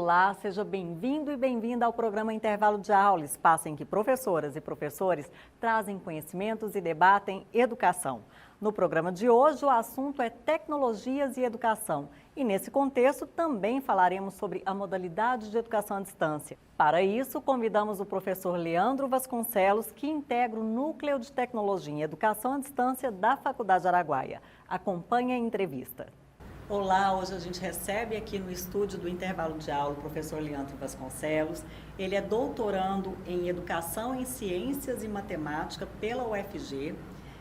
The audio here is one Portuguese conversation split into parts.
Olá, seja bem-vindo e bem-vinda ao programa Intervalo de Aula, espaço em que professoras e professores trazem conhecimentos e debatem educação. No programa de hoje, o assunto é tecnologias e educação. E nesse contexto, também falaremos sobre a modalidade de educação à distância. Para isso, convidamos o professor Leandro Vasconcelos, que integra o Núcleo de Tecnologia em Educação à Distância da Faculdade Araguaia. Acompanhe a entrevista. Olá, hoje a gente recebe aqui no estúdio do Intervalo de Aula o professor Leandro Vasconcelos. Ele é doutorando em Educação em Ciências e Matemática pela UFG,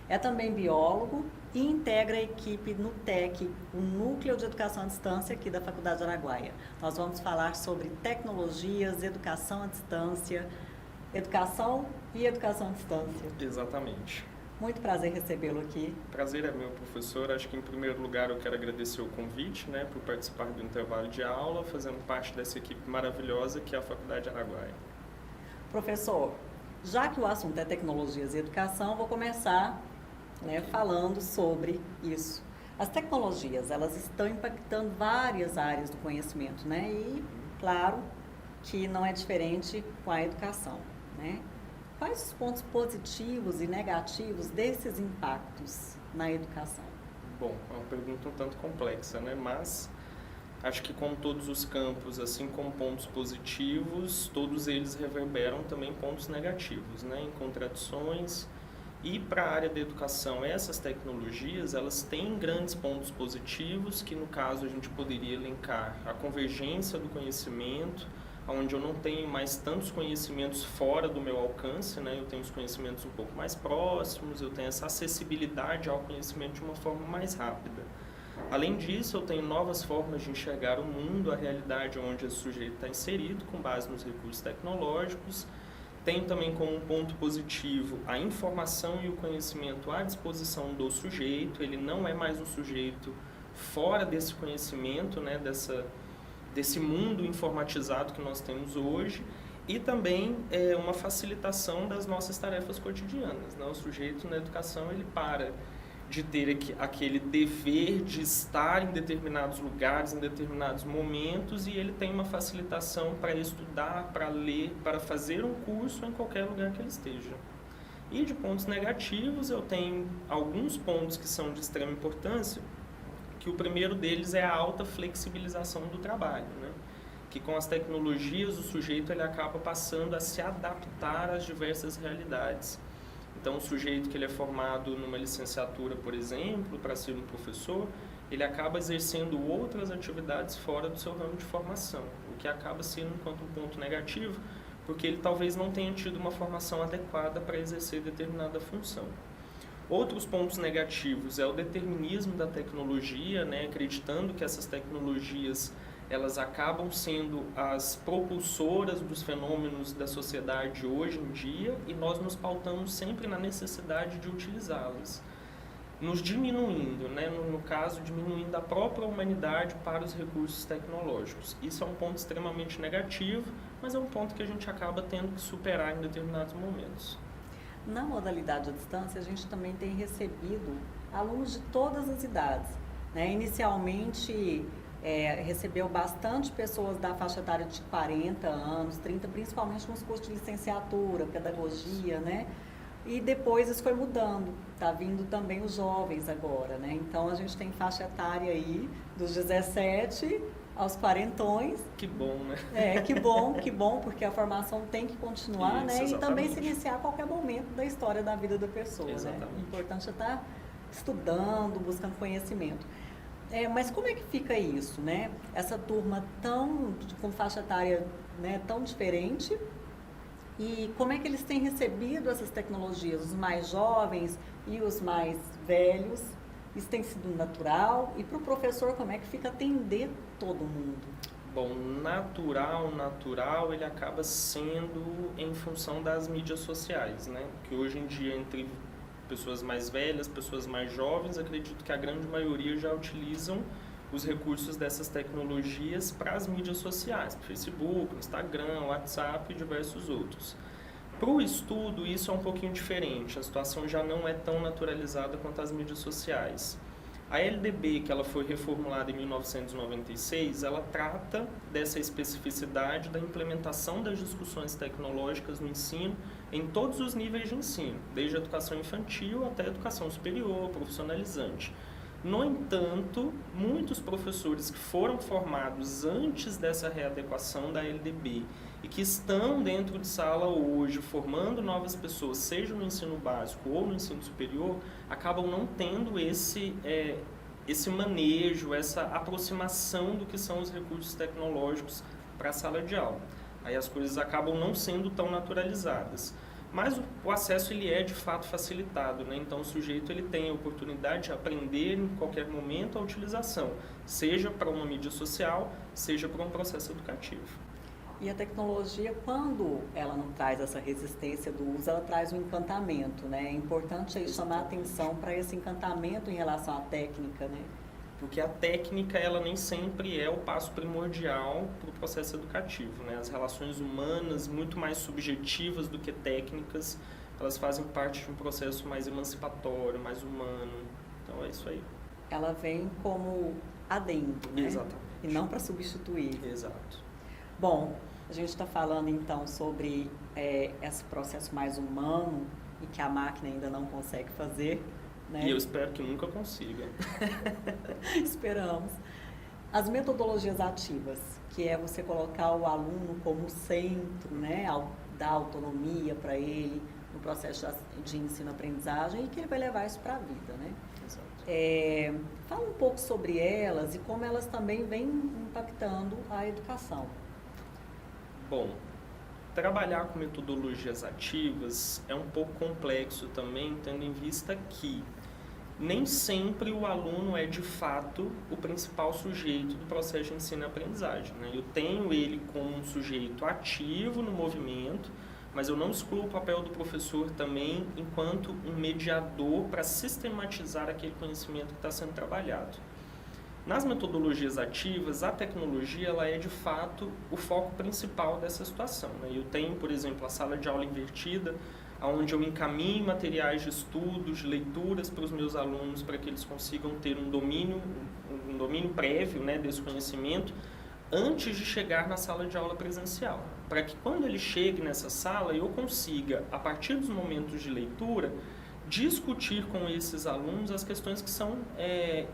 é também biólogo e integra a equipe NUTEC, o Núcleo de Educação à Distância aqui da Faculdade Araguaia. Nós vamos falar sobre tecnologias, educação à distância, educação e educação à distância. Exatamente. Muito prazer recebê-lo aqui. Prazer é meu, professor. Acho que, em primeiro lugar, eu quero agradecer o convite, por participar do intervalo de aula, fazendo parte dessa equipe maravilhosa que é a Faculdade Araguaia. Professor, já que o assunto é tecnologias e educação, vou começar falando sobre isso. As tecnologias, elas estão impactando várias áreas do conhecimento, E, claro, que não é diferente com a educação, Quais os pontos positivos e negativos desses impactos na educação? Bom, é uma pergunta um tanto complexa, Mas acho que como todos os campos, assim como pontos positivos, todos eles reverberam também pontos negativos, em contradições. E para a área da educação, essas tecnologias, elas têm grandes pontos positivos, que no caso a gente poderia elencar a convergência do conhecimento, onde eu não tenho mais tantos conhecimentos fora do meu alcance, Eu tenho os conhecimentos um pouco mais próximos, eu tenho essa acessibilidade ao conhecimento de uma forma mais rápida. Além disso, eu tenho novas formas de enxergar o mundo, a realidade onde esse sujeito está inserido, com base nos recursos tecnológicos. Tenho também como um ponto positivo a informação e o conhecimento à disposição do sujeito. Ele não é mais um sujeito fora desse conhecimento, desse mundo informatizado que nós temos hoje, e também uma facilitação das nossas tarefas cotidianas. O sujeito na educação, ele para de ter aquele dever de estar em determinados lugares, em determinados momentos, e ele tem uma facilitação para estudar, para ler, para fazer um curso em qualquer lugar que ele esteja. E de pontos negativos, eu tenho alguns pontos que são de extrema importância, que o primeiro deles é a alta flexibilização do trabalho, que com as tecnologias o sujeito ele acaba passando a se adaptar às diversas realidades. Então, o sujeito que ele é formado numa licenciatura, por exemplo, para ser um professor, ele acaba exercendo outras atividades fora do seu ramo de formação, o que acaba sendo enquanto um ponto negativo, porque ele talvez não tenha tido uma formação adequada para exercer determinada função. Outros pontos negativos é o determinismo da tecnologia, acreditando que essas tecnologias elas acabam sendo as propulsoras dos fenômenos da sociedade hoje em dia, e nós nos pautamos sempre na necessidade de utilizá-las, nos diminuindo, no caso, diminuindo a própria humanidade para os recursos tecnológicos. Isso é um ponto extremamente negativo, mas é um ponto que a gente acaba tendo que superar em determinados momentos. Na modalidade à distância, a gente também tem recebido alunos de todas as idades. Inicialmente, recebeu bastante pessoas da faixa etária de 40 anos, 30, principalmente nos cursos de licenciatura, pedagogia, E depois isso foi mudando, está vindo também os jovens agora, Então, a gente tem faixa etária aí dos 17 aos 40. Que bom, Que bom, porque a formação tem que continuar, Isso, E também se iniciar a qualquer momento da história da vida da pessoa, Exatamente. O importante é estar estudando, buscando conhecimento. Mas como é que fica isso, Essa turma com faixa etária tão diferente, e como é que eles têm recebido essas tecnologias, os mais jovens e os mais velhos? Isso tem sido natural? E para o professor, como é que fica atender todo mundo? Bom, natural, ele acaba sendo em função das mídias sociais, Que hoje em dia, entre pessoas mais velhas, pessoas mais jovens, acredito que a grande maioria já utilizam os recursos dessas tecnologias para as mídias sociais, Facebook, Instagram, WhatsApp e diversos outros. Para o estudo, isso é um pouquinho diferente, a situação já não é tão naturalizada quanto as mídias sociais. A LDB, que ela foi reformulada em 1996, ela trata dessa especificidade da implementação das discussões tecnológicas no ensino em todos os níveis de ensino, desde a educação infantil até a educação superior, profissionalizante. No entanto, muitos professores que foram formados antes dessa readequação da LDB e que estão dentro de sala hoje, formando novas pessoas, seja no ensino básico ou no ensino superior, acabam não tendo esse manejo, essa aproximação do que são os recursos tecnológicos para a sala de aula. Aí as coisas acabam não sendo tão naturalizadas. Mas o acesso ele é de fato facilitado, né? Então o sujeito ele tem a oportunidade de aprender em qualquer momento a utilização, seja para uma mídia social, seja para um processo educativo. E a tecnologia, quando ela não traz essa resistência do uso, ela traz um encantamento, né? É importante aí chamar a atenção para esse encantamento em relação à técnica, né? Porque a técnica, ela nem sempre é o passo primordial para o processo educativo, né? As relações humanas, muito mais subjetivas do que técnicas, elas fazem parte de um processo mais emancipatório, mais humano. Então é isso aí. Ela vem como adendo, né? Exatamente. E não para substituir. Exato. Bom, a gente está falando então sobre esse processo mais humano e que a máquina ainda não consegue fazer, né? E eu espero que nunca consiga. Esperamos. As metodologias ativas, que é você colocar o aluno como centro, né? Dar autonomia para ele no processo de ensino-aprendizagem e que ele vai levar isso para a vida, né? Exato. Fala um pouco sobre elas e como elas também vêm impactando a educação. Bom, trabalhar com metodologias ativas é um pouco complexo também, tendo em vista que nem sempre o aluno é de fato o principal sujeito do processo de ensino e aprendizagem, né? Eu tenho ele como um sujeito ativo no movimento, mas eu não excluo o papel do professor também enquanto um mediador para sistematizar aquele conhecimento que está sendo trabalhado. Nas metodologias ativas, a tecnologia ela é de fato o foco principal dessa situação, né? Eu tenho, por exemplo, a sala de aula invertida, onde eu encaminho materiais de estudos, de leituras para os meus alunos para que eles consigam ter um domínio prévio, né, desse conhecimento antes de chegar na sala de aula presencial. Para que quando ele chegue nessa sala, eu consiga, a partir dos momentos de leitura, discutir com esses alunos as questões que são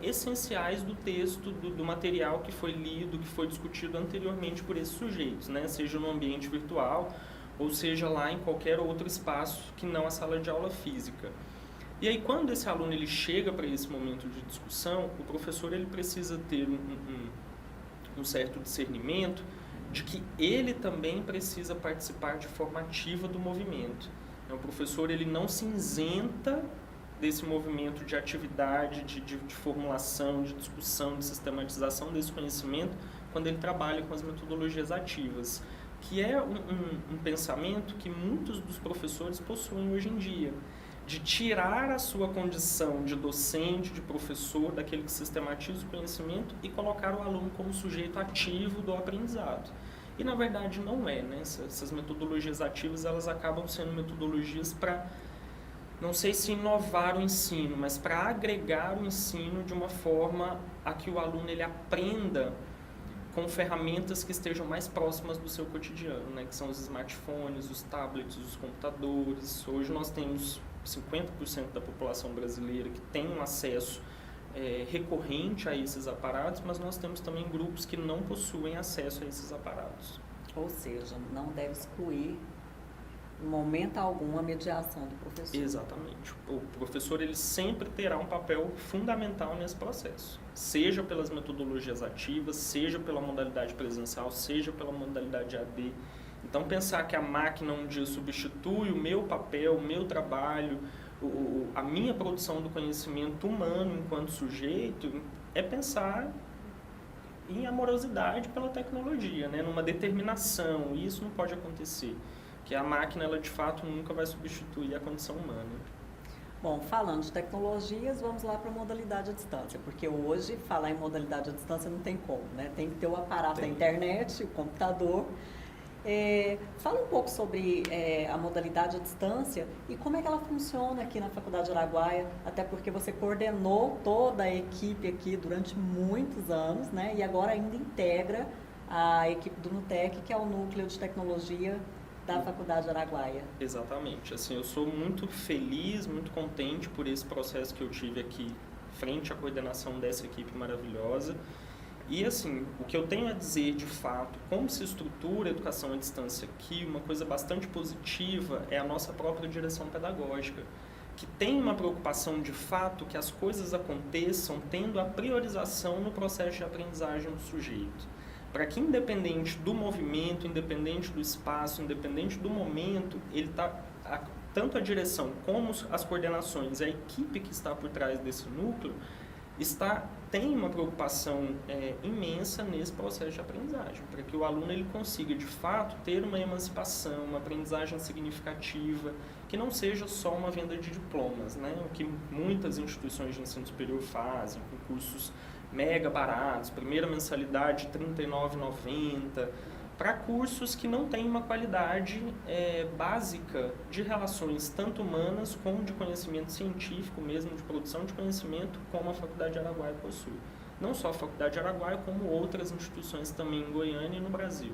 essenciais do texto, do material que foi lido, que foi discutido anteriormente por esses sujeitos, né? Seja no ambiente virtual ou seja lá em qualquer outro espaço que não a sala de aula física. E aí quando esse aluno ele chega para esse momento de discussão, o professor ele precisa ter um certo discernimento de que ele também precisa participar de forma ativa do movimento. O professor ele não se isenta desse movimento de atividade, de formulação, de discussão, de sistematização desse conhecimento quando ele trabalha com as metodologias ativas, que é um pensamento que muitos dos professores possuem hoje em dia, de tirar a sua condição de docente, de professor, daquele que sistematiza o conhecimento e colocar o aluno como sujeito ativo do aprendizado. E na verdade não é, né? Essas metodologias ativas elas acabam sendo metodologias para, não sei se inovar o ensino, mas para agregar o ensino de uma forma a que o aluno ele aprenda com ferramentas que estejam mais próximas do seu cotidiano, né? Que são os smartphones, os tablets, os computadores. Hoje nós temos 50% da população brasileira que tem um acesso recorrente a esses aparatos, mas nós temos também grupos que não possuem acesso a esses aparatos. Ou seja, não deve excluir em momento algum a mediação do professor. Exatamente. O professor ele sempre terá um papel fundamental nesse processo, seja pelas metodologias ativas, seja pela modalidade presencial, seja pela modalidade AD. Então pensar que a máquina um dia substitui o meu papel, o meu trabalho, a minha produção do conhecimento humano enquanto sujeito, é pensar em amorosidade pela tecnologia, né? Numa determinação, e isso não pode acontecer, que a máquina ela de fato nunca vai substituir a condição humana. Bom, falando de tecnologias, vamos lá para a modalidade à distância, porque hoje falar em modalidade à distância não tem como, né? Tem que ter o aparato da internet, o computador. Fala um pouco sobre a modalidade à distância e como é que ela funciona aqui na Faculdade Araguaia, até porque você coordenou toda a equipe aqui durante muitos anos, né? E agora ainda integra a equipe do NUTEC, que é o Núcleo de Tecnologia da Faculdade Araguaia. Exatamente. Assim, eu sou muito feliz, muito contente por esse processo que eu tive aqui, frente à coordenação dessa equipe maravilhosa. E assim, o que eu tenho a dizer de fato, como se estrutura a educação à distância aqui, uma coisa bastante positiva é a nossa própria direção pedagógica, que tem uma preocupação de fato que as coisas aconteçam tendo a priorização no processo de aprendizagem do sujeito. Para que independente do movimento, independente do espaço, independente do momento, ele tanto a direção como as coordenações, a equipe que está por trás desse núcleo, tem uma preocupação imensa nesse processo de aprendizagem, para que o aluno ele consiga, de fato, ter uma emancipação, uma aprendizagem significativa, que não seja só uma venda de diplomas, né? O que muitas instituições de ensino superior fazem, com cursos mega baratos, primeira mensalidade R$ 39,90, para cursos que não têm uma qualidade básica de relações tanto humanas como de conhecimento científico, mesmo de produção de conhecimento, como a Faculdade Araguaia possui. Não só a Faculdade Araguaia, como outras instituições também em Goiânia e no Brasil.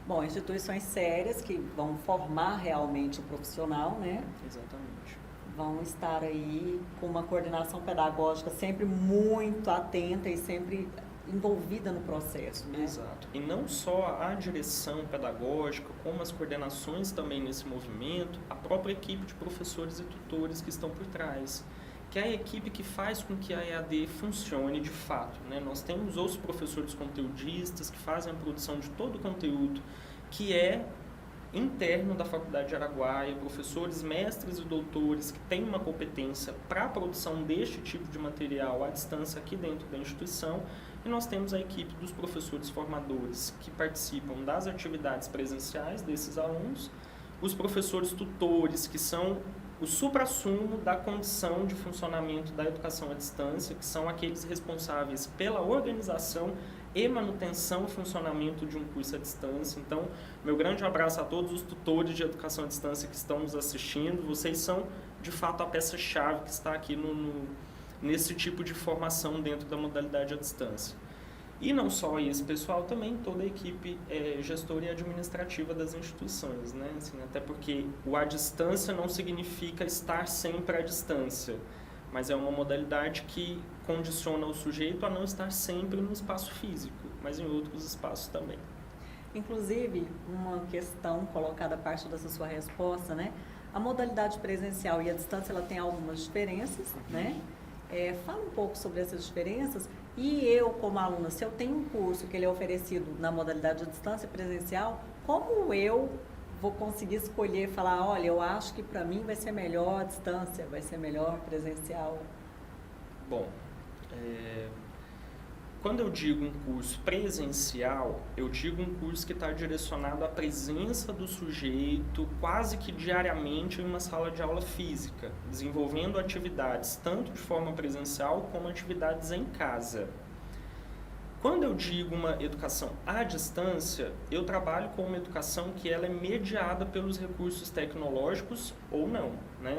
Bom, instituições sérias que vão formar realmente o profissional, né? Exatamente. Vão estar aí com uma coordenação pedagógica sempre muito atenta e sempre envolvida no processo, né? Exato. E não só a direção pedagógica, como as coordenações também nesse movimento, a própria equipe de professores e tutores que estão por trás, que é a equipe que faz com que a EAD funcione de fato, né? Nós temos os professores conteudistas que fazem a produção de todo o conteúdo que é interno da Faculdade de Araguaia, professores, mestres e doutores que têm uma competência para a produção deste tipo de material à distância aqui dentro da instituição. E nós temos a equipe dos professores formadores que participam das atividades presenciais desses alunos, os professores tutores, que são o suprassumo da condição de funcionamento da educação à distância, que são aqueles responsáveis pela organização e manutenção e funcionamento de um curso à distância. Então, meu grande abraço a todos os tutores de educação à distância que estão nos assistindo. Vocês são, de fato, a peça-chave que está aqui nesse tipo de formação dentro da modalidade à distância. E não só esse pessoal, também toda a equipe gestora e administrativa das instituições, né? Assim, até porque o à distância não significa estar sempre à distância, mas é uma modalidade que condiciona o sujeito a não estar sempre no espaço físico, mas em outros espaços também. Inclusive, uma questão colocada a partir dessa sua resposta, né? A modalidade presencial e a distância, ela tem algumas diferenças, né? Fala um pouco sobre essas diferenças. E eu, como aluna, se eu tenho um curso que ele é oferecido na modalidade à distância presencial, como eu vou conseguir escolher, falar, olha, eu acho que para mim vai ser melhor a distância, vai ser melhor presencial? Bom, quando eu digo um curso presencial, eu digo um curso que está direcionado à presença do sujeito quase que diariamente em uma sala de aula física, desenvolvendo atividades tanto de forma presencial como atividades em casa. Quando eu digo uma educação à distância, eu trabalho com uma educação que ela é mediada pelos recursos tecnológicos ou não, né?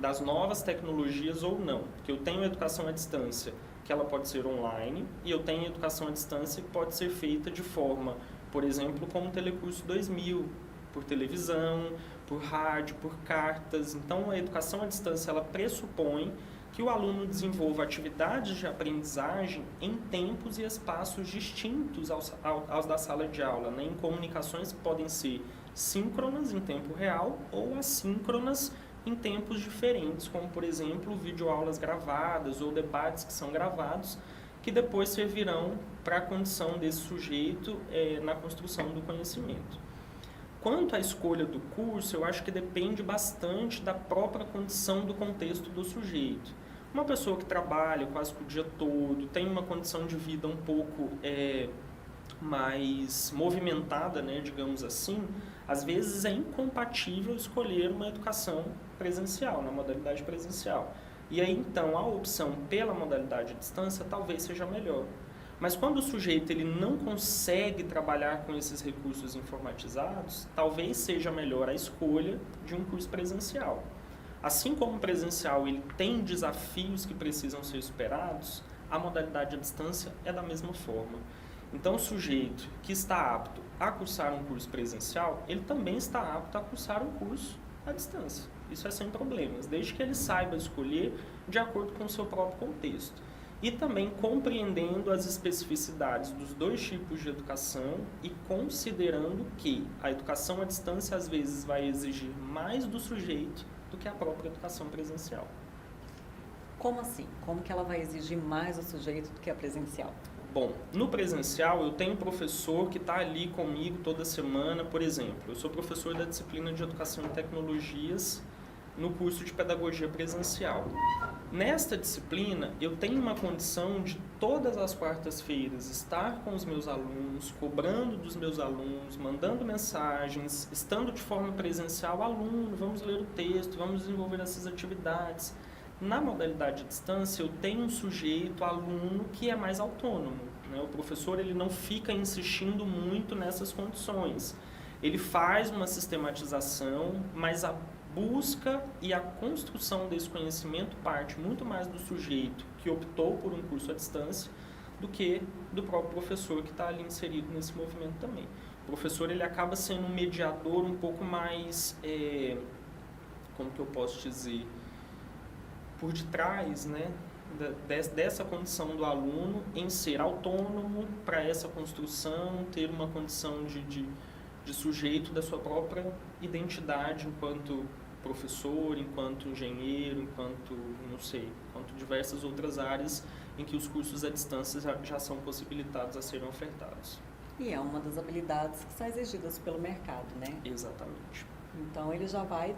Das novas tecnologias ou não, porque eu tenho educação à distância que ela pode ser online, e eu tenho educação à distância que pode ser feita de forma, por exemplo, como o Telecurso 2000, por televisão, por rádio, por cartas. Então, a educação à distância, ela pressupõe que o aluno desenvolva atividades de aprendizagem em tempos e espaços distintos aos da sala de aula, né? Em comunicações que podem ser síncronas, em tempo real, ou assíncronas, em tempos diferentes, como, por exemplo, videoaulas gravadas ou debates que são gravados, que depois servirão para a condição desse sujeito na construção do conhecimento. Quanto à escolha do curso, eu acho que depende bastante da própria condição do contexto do sujeito. Uma pessoa que trabalha quase que o dia todo, tem uma condição de vida um pouco mais movimentada, né, digamos assim, às vezes é incompatível escolher uma educação presencial, na modalidade presencial. E aí, então, a opção pela modalidade à distância talvez seja melhor. Mas quando o sujeito ele não consegue trabalhar com esses recursos informatizados, talvez seja melhor a escolha de um curso presencial. Assim como o presencial ele tem desafios que precisam ser superados, a modalidade à distância é da mesma forma. Então, o sujeito que está apto a cursar um curso presencial, ele também está apto a cursar um curso à distância. Isso é sem problemas, desde que ele saiba escolher de acordo com o seu próprio contexto. E também compreendendo as especificidades dos dois tipos de educação e considerando que a educação à distância às vezes vai exigir mais do sujeito do que a própria educação presencial. Como assim? Como que ela vai exigir mais do sujeito do que a presencial? Bom, no presencial eu tenho um professor que está ali comigo toda semana, por exemplo. Eu sou professor da disciplina de Educação e Tecnologias no curso de Pedagogia Presencial. Nesta disciplina, eu tenho uma condição de todas as quartas-feiras estar com os meus alunos, cobrando dos meus alunos, mandando mensagens, estando de forma presencial, aluno, vamos ler o texto, vamos desenvolver essas atividades. Na modalidade à distância, eu tenho um sujeito, aluno, que é mais autônomo, né? O professor ele não fica insistindo muito nessas condições. Ele faz uma sistematização, mas a busca e a construção desse conhecimento parte muito mais do sujeito que optou por um curso à distância do que do próprio professor que está ali inserido nesse movimento também. O professor ele acaba sendo um mediador um pouco mais, como que eu posso dizer, por detrás, né, dessa condição do aluno em ser autônomo para essa construção, ter uma condição de sujeito da sua própria identidade enquanto professor, enquanto engenheiro, enquanto diversas outras áreas em que os cursos à distância já são possibilitados a serem ofertados. E é uma das habilidades que são exigidas pelo mercado, né? Exatamente. Então, ele já vai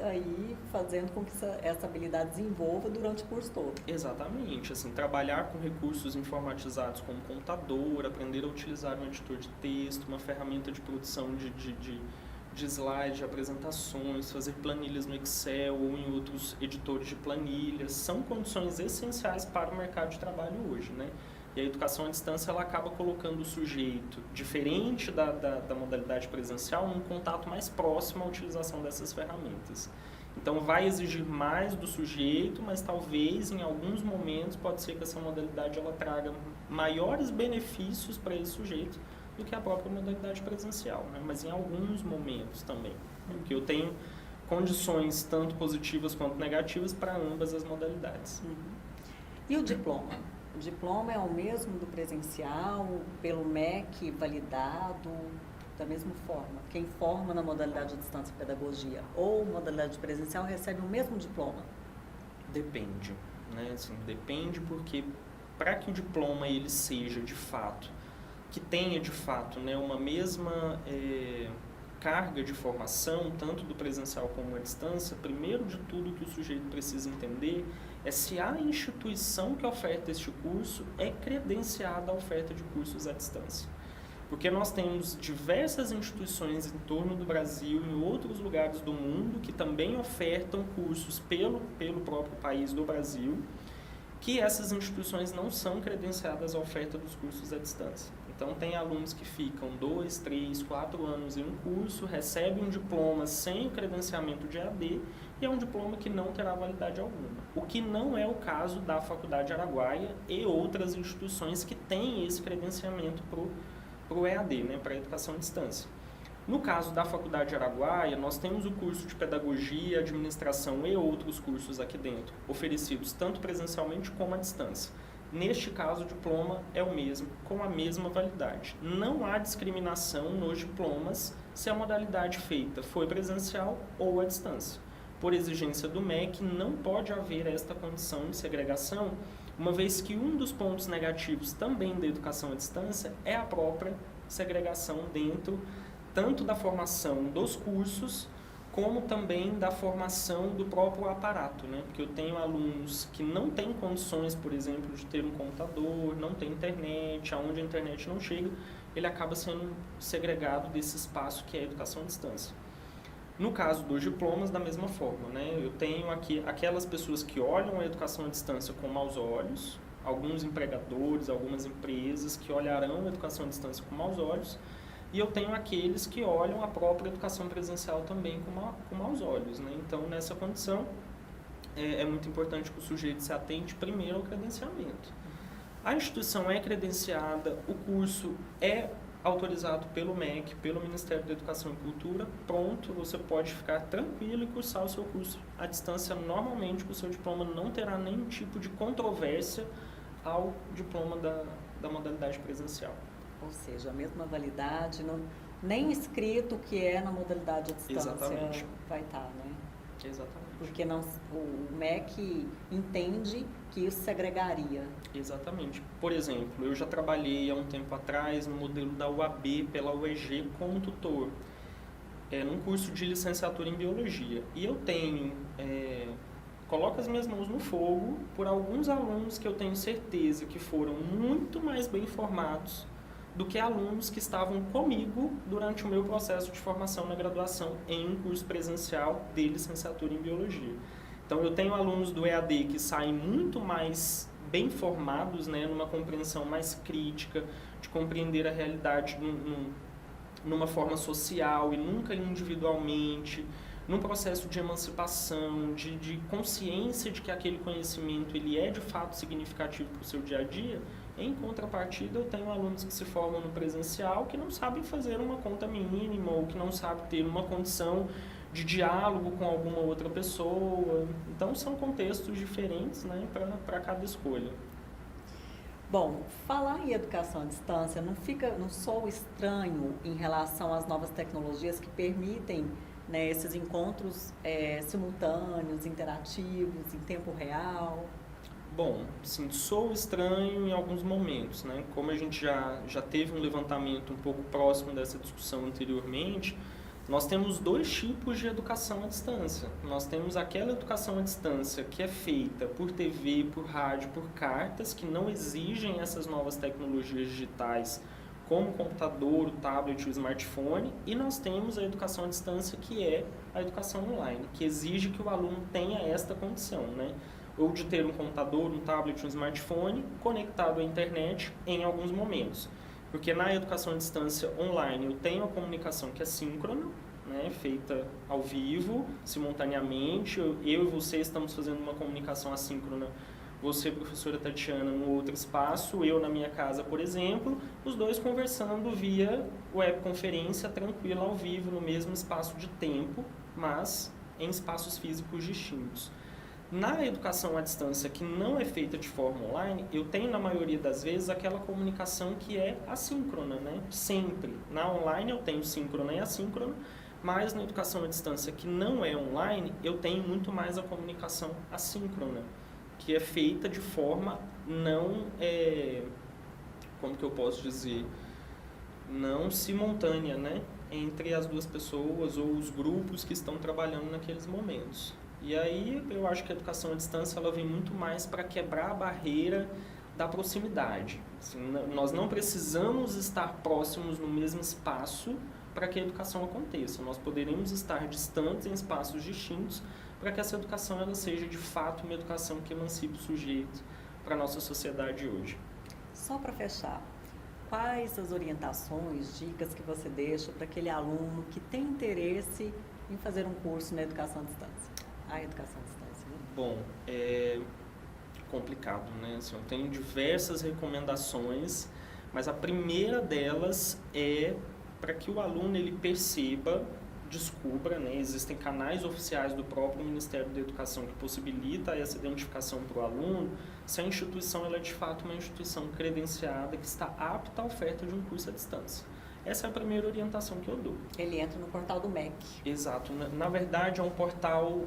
aí fazendo com que essa habilidade desenvolva durante o curso todo. Exatamente, assim, trabalhar com recursos informatizados como computador, aprender a utilizar um editor de texto, uma ferramenta de produção de slides, de apresentações, fazer planilhas no Excel ou em outros editores de planilhas, são condições essenciais para o mercado de trabalho hoje, né? E a educação à distância ela acaba colocando o sujeito, diferente da modalidade presencial, num contato mais próximo à utilização dessas ferramentas. Então, vai exigir mais do sujeito, mas talvez, em alguns momentos, pode ser que essa modalidade ela traga maiores benefícios para esse sujeito do que a própria modalidade presencial, né? Mas em alguns momentos também, né? Porque eu tenho condições tanto positivas quanto negativas para ambas as modalidades. E o diploma? O diploma é o mesmo do presencial, pelo MEC validado, da mesma forma? Quem forma na modalidade de distância e pedagogia ou modalidade presencial recebe o mesmo diploma? Depende, né? Assim, depende porque para que o diploma ele seja de fato, que tenha de fato, né, uma mesma carga de formação, tanto do presencial como à distância, primeiro de tudo que o sujeito precisa entender é se a instituição que oferta este curso é credenciada à oferta de cursos à distância. Porque nós temos diversas instituições em torno do Brasil e em outros lugares do mundo que também ofertam cursos pelo próprio país do Brasil, que essas instituições não são credenciadas à oferta dos cursos à distância. Então, tem alunos que ficam 2, 3, 4 anos em um curso, recebem um diploma sem o credenciamento de EAD e é um diploma que não terá validade alguma. O que não é o caso da Faculdade Araguaia e outras instituições que têm esse credenciamento para o EAD, né, para a educação à distância. No caso da Faculdade Araguaia, nós temos o curso de Pedagogia, Administração e outros cursos aqui dentro, oferecidos tanto presencialmente como à distância. Neste caso, o diploma é o mesmo, com a mesma validade. Não há discriminação nos diplomas se a modalidade feita foi presencial ou à distância. Por exigência do MEC, não pode haver esta condição de segregação, uma vez que um dos pontos negativos também da educação à distância é a própria segregação dentro tanto da formação dos cursos, como também da formação do próprio aparato, né? Porque eu tenho alunos que não têm condições, por exemplo, de ter um computador, não tem internet, aonde a internet não chega, ele acaba sendo segregado desse espaço que é a educação à distância. No caso dos diplomas, da mesma forma, né? Eu tenho aqui aquelas pessoas que olham a educação à distância com maus olhos, alguns empregadores, algumas empresas que olharão a educação à distância com maus olhos, e eu tenho aqueles que olham a própria educação presencial também com maus olhos, né? Então, nessa condição, é muito importante que o sujeito se atente primeiro ao credenciamento. A instituição é credenciada, o curso é autorizado pelo MEC, pelo Ministério da Educação e Cultura, pronto, você pode ficar tranquilo e cursar o seu curso à distância normalmente, que o seu diploma não terá nenhum tipo de controvérsia ao diploma da modalidade presencial. Ou seja, a mesma validade, nem escrito que é na modalidade à distância. Exatamente. Vai estar, né? Exatamente. Porque o MEC entende que isso segregaria. Exatamente. Por exemplo, eu já trabalhei há um tempo atrás no modelo da UAB pela UEG como tutor, num curso de licenciatura em Biologia. E eu coloco as minhas mãos no fogo por alguns alunos que eu tenho certeza que foram muito mais bem formados do que alunos que estavam comigo durante o meu processo de formação na graduação em um curso presencial de licenciatura em Biologia. Então, eu tenho alunos do EAD que saem muito mais bem formados, né, numa compreensão mais crítica, de compreender a realidade numa forma social e nunca individualmente, num processo de emancipação, de consciência de que aquele conhecimento ele é de fato significativo para o seu dia a dia. Em contrapartida, eu tenho alunos que se formam no presencial que não sabem fazer uma conta mínima ou que não sabem ter uma condição de diálogo com alguma outra pessoa. Então, são contextos diferentes, né, para cada escolha. Bom, falar em educação à distância não soa estranho em relação às novas tecnologias que permitem, né, esses encontros simultâneos, interativos, em tempo real? Bom, sim, sou estranho em alguns momentos, né? Como a gente já teve um levantamento um pouco próximo dessa discussão anteriormente, nós temos dois tipos de educação à distância. Nós temos aquela educação à distância que é feita por TV, por rádio, por cartas, que não exigem essas novas tecnologias digitais, como o computador, o tablet, o smartphone, e nós temos a educação à distância que é a educação online, que exige que o aluno tenha esta condição, né? Ou de ter um computador, um tablet, um smartphone conectado à internet em alguns momentos. Porque na educação à distância online eu tenho a comunicação que é síncrona, né, feita ao vivo, simultaneamente. Eu e você estamos fazendo uma comunicação assíncrona, você, professora Tatiana, no outro espaço, eu na minha casa, por exemplo, os dois conversando via webconferência, tranquila, ao vivo, no mesmo espaço de tempo, mas em espaços físicos distintos. Na educação à distância, que não é feita de forma online, eu tenho, na maioria das vezes, aquela comunicação que é assíncrona, né? Sempre. Na online eu tenho síncrona e assíncrona, mas na educação à distância, que não é online, eu tenho muito mais a comunicação assíncrona, que é feita de forma não, como que eu posso dizer, não simultânea, né? Entre as duas pessoas ou os grupos que estão trabalhando naqueles momentos. E aí eu acho que a educação à distância ela vem muito mais para quebrar a barreira da proximidade. Assim, nós não precisamos estar próximos no mesmo espaço para que a educação aconteça. Nós poderemos estar distantes em espaços distintos para que essa educação ela seja de fato uma educação que emancipe o sujeito para a nossa sociedade hoje. Só para fechar, quais as orientações, dicas que você deixa para aquele aluno que tem interesse em fazer um curso na educação à distância? A educação à distância, né? Bom, é complicado, né? Assim, eu tenho diversas recomendações, mas a primeira delas é para que o aluno ele perceba, descubra, né? Existem canais oficiais do próprio Ministério da Educação que possibilita essa identificação para o aluno, se a instituição ela é de fato uma instituição credenciada que está apta à oferta de um curso à distância. Essa é a primeira orientação que eu dou. Ele entra no portal do MEC. Exato. Na verdade, é um portal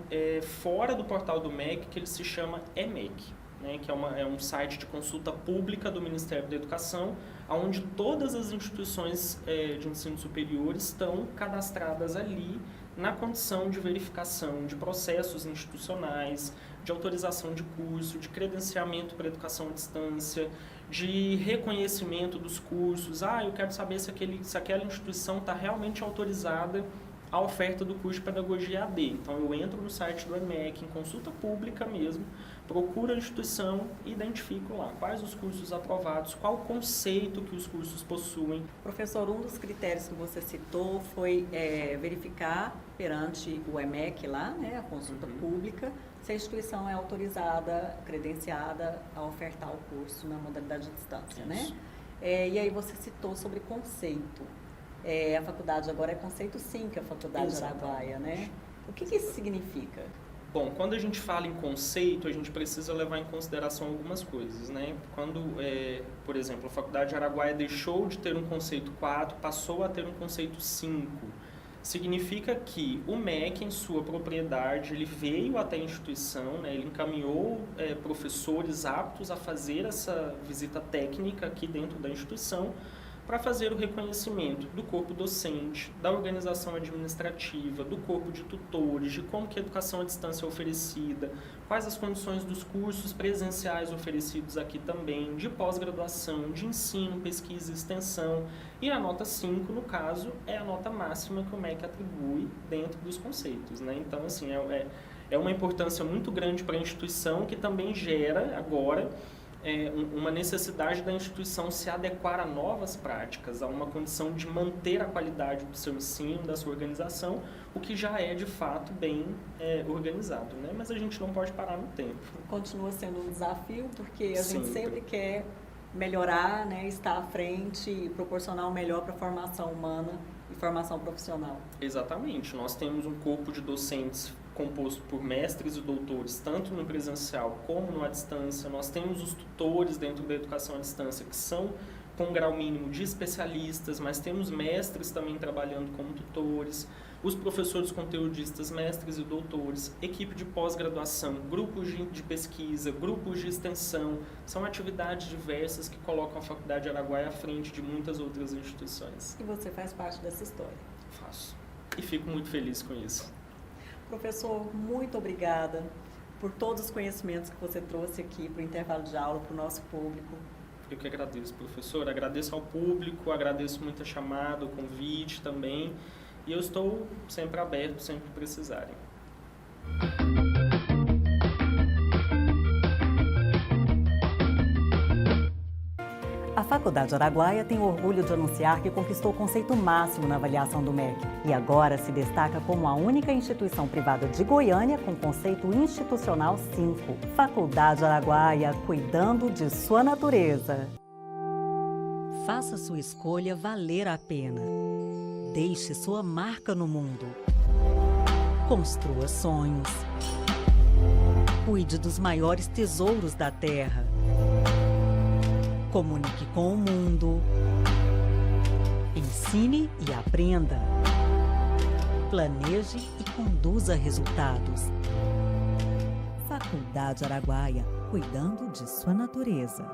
fora do portal do MEC que ele se chama EMEC, né, que é um site de consulta pública do Ministério da Educação, onde todas as instituições de ensino superior estão cadastradas ali na condição de verificação de processos institucionais, de autorização de curso, de credenciamento para educação à distância, de reconhecimento dos cursos. Eu quero saber se aquela instituição está realmente autorizada a oferta do curso de Pedagogia AD. Então, eu entro no site do EMEC, em consulta pública mesmo, procuro a instituição e identifico lá quais os cursos aprovados, qual o conceito que os cursos possuem. Professor, um dos critérios que você citou foi verificar perante o EMEC lá, né, a consulta pública, se a instituição é autorizada, credenciada a ofertar o curso na modalidade de distância, né? E aí você citou sobre conceito. A faculdade agora é conceito 5, a Faculdade de Araguaia, né? O que isso significa? Bom, quando a gente fala em conceito, a gente precisa levar em consideração algumas coisas, né? Quando, por exemplo, a Faculdade de Araguaia deixou de ter um conceito 4, passou a ter um conceito 5. Significa que o MEC, em sua propriedade, ele veio até a instituição, né? Ele encaminhou professores aptos a fazer essa visita técnica aqui dentro da instituição, para fazer o reconhecimento do corpo docente, da organização administrativa, do corpo de tutores, de como que a educação à distância é oferecida, quais as condições dos cursos presenciais oferecidos aqui também, de pós-graduação, de ensino, pesquisa e extensão. E a nota 5, no caso, é a nota máxima que o MEC atribui dentro dos conceitos, né? Então, assim, é uma importância muito grande para a instituição, que também gera agora uma necessidade da instituição se adequar a novas práticas, a uma condição de manter a qualidade do seu ensino, da sua organização, o que já é de fato bem organizado, né? Mas a gente não pode parar no tempo. Continua sendo um desafio, porque a gente sempre quer melhorar, né, estar à frente e proporcionar o melhor para a formação humana e formação profissional. Exatamente. Nós temos um corpo de docentes composto por mestres e doutores, tanto no presencial como no à distância. Nós temos os tutores dentro da educação à distância, que são com grau mínimo de especialistas, mas temos mestres também trabalhando como tutores, os professores conteudistas, mestres e doutores, equipe de pós-graduação, grupos de pesquisa, grupos de extensão. São atividades diversas que colocam a Faculdade de Araguaia à frente de muitas outras instituições. E você faz parte dessa história? Faço. E fico muito feliz com isso. Professor, muito obrigada por todos os conhecimentos que você trouxe aqui para o intervalo de aula, para o nosso público. Eu que agradeço, professor. Agradeço ao público, agradeço muito a chamada, o convite também. E eu estou sempre aberto, sempre que precisarem. A Faculdade Araguaia tem orgulho de anunciar que conquistou o conceito máximo na avaliação do MEC e agora se destaca como a única instituição privada de Goiânia com conceito institucional 5. Faculdade Araguaia, cuidando de sua natureza. Faça sua escolha valer a pena. Deixe sua marca no mundo. Construa sonhos. Cuide dos maiores tesouros da terra. Comunique com o mundo. Ensine e aprenda. Planeje e conduza resultados. Faculdade Araguaia, cuidando de sua natureza.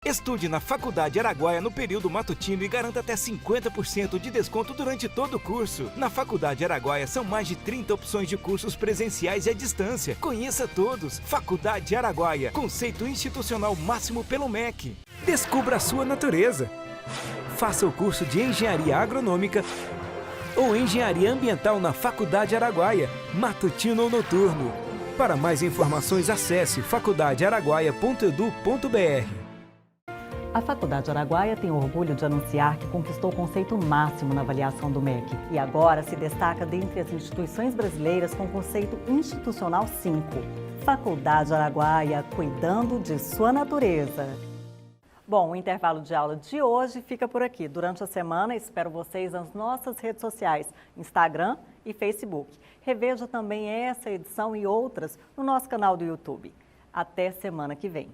Estude na Faculdade Araguaia no período matutino e garanta até 50% de desconto durante todo o curso. Na Faculdade Araguaia são mais de 30 opções de cursos presenciais e à distância. Conheça todos. Faculdade Araguaia, conceito institucional máximo pelo MEC. Descubra a sua natureza. Faça o curso de Engenharia Agronômica ou Engenharia Ambiental na Faculdade Araguaia, matutino ou noturno. Para mais informações, acesse faculdadearaguaia.edu.br. A Faculdade Araguaia tem orgulho de anunciar que conquistou o conceito máximo na avaliação do MEC e agora se destaca dentre as instituições brasileiras com conceito institucional 5. Faculdade Araguaia, cuidando de sua natureza. Bom, o intervalo de aula de hoje fica por aqui. Durante a semana, espero vocês nas nossas redes sociais, Instagram e Facebook. Reveja também essa edição e outras no nosso canal do YouTube. Até semana que vem.